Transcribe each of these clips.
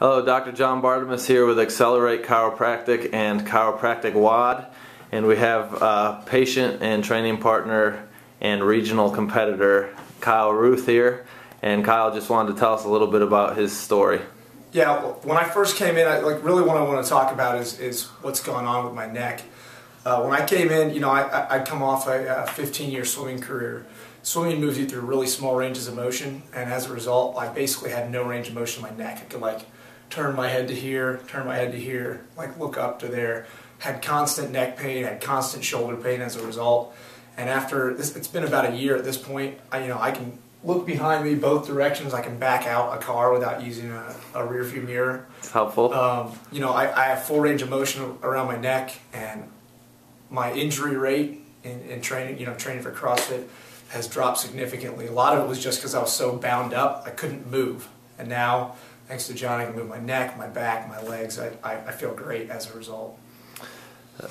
Hello, Dr. John Bartemus here with Accelerate Chiropractic and Chiropractic WOD, and we have patient and training partner and regional competitor Kyle Ruth here, and Kyle just wanted to tell us a little bit about his story. Yeah, when I first came in, really what I want to talk about is what's going on with my neck. When I came in, I'd come off a 15-year swimming career. Swimming moves you through really small ranges of motion, and as a result, I basically had no range of motion in my neck. I could turn my head to here, turn my head to here, look up to there. Had constant neck pain, had constant shoulder pain as a result. And after this, it's been about a year at this point. I can look behind me both directions. I can back out a car without using a rear view mirror. It's helpful. I have full range of motion around my neck, and my injury rate in training, training for CrossFit has dropped significantly. A lot of it was just because I was so bound up, I couldn't move. And now, thanks to John, I can move my neck, my back, my legs. I feel great as a result.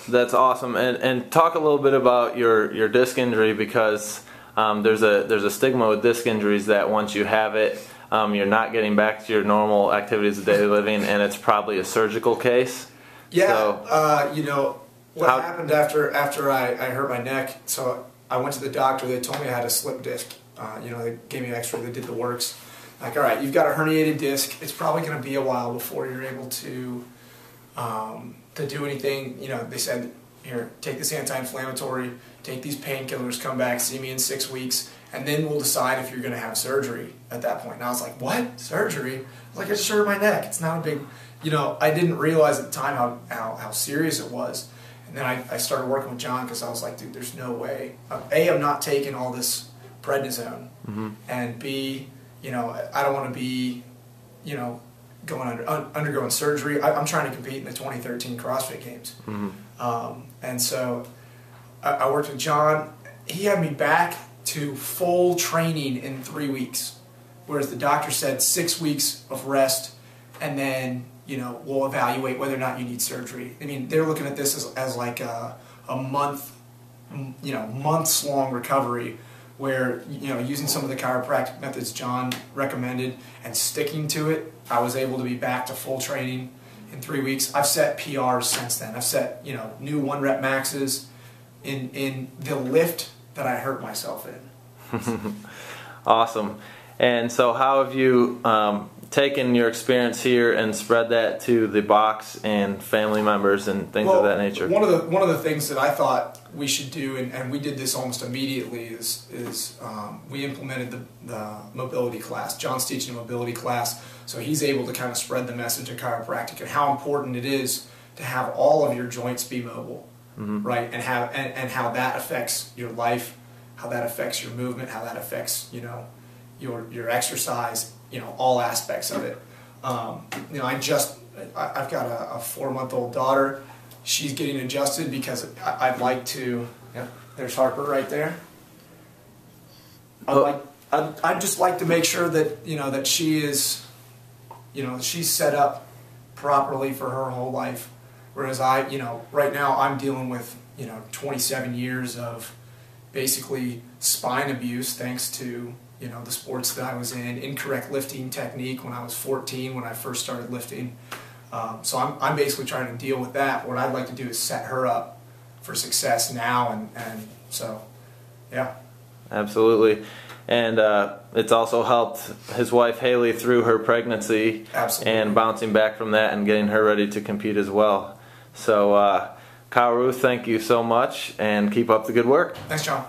That's awesome. And talk a little bit about your disc injury, because there's a stigma with disc injuries that once you have it, you're not getting back to your normal activities of daily living, and it's probably a surgical case. Yeah. So, what happened after I hurt my neck? So I went to the doctor. They told me I had a slip disc. They gave me an X-ray. They did the works. All right, you've got a herniated disc. It's probably going to be a while before you're able to do anything. They said, here, take this anti-inflammatory, take these painkillers, come back, see me in 6 weeks, and then we'll decide if you're going to have surgery at that point. And I was like, what? Surgery? I just hurt my neck. It's not a big, I didn't realize at the time how serious it was. And then I started working with John because I was like, dude, there's no way. A, I'm not taking all this prednisone, and B, I don't want to be, undergoing surgery. I'm trying to compete in the 2013 CrossFit Games. And so I worked with John. He had me back to full training in 3 weeks, whereas the doctor said 6 weeks of rest, and then we'll evaluate whether or not you need surgery. I mean, they're looking at this as like a month, months long recovery, where using some of the chiropractic methods John recommended and sticking to it, I was able to be back to full training in 3 weeks. I've set PRs since then. I've set new 1-rep maxes in the lift that I hurt myself in. Awesome. And so how have you taken your experience here and spread that to the box and family members and things of that nature? One of the things that I thought we should do, and we did this almost immediately, is we implemented the mobility class. John's teaching a mobility class, so he's able to kind of spread the message of chiropractic and how important it is to have all of your joints be mobile, right? And how that affects your life, how that affects your movement, how that affects your exercise, all aspects of it. I've got a 4-month-old daughter. She's getting adjusted because I'd like to. Yeah, there's Harper right there. I'd just like to make sure that that she is, she's set up properly for her whole life. Whereas right now I'm dealing with 27 years of basically spine abuse, thanks to the sports that I was in, incorrect lifting technique when I was 14 when I first started lifting. So I'm basically trying to deal with that. What I'd like to do is set her up for success now, and so, yeah. Absolutely. And it's also helped his wife Haley through her pregnancy. Absolutely. And bouncing back from that and getting her ready to compete as well. So Kyle Ruth, thank you so much, and keep up the good work. Thanks, John.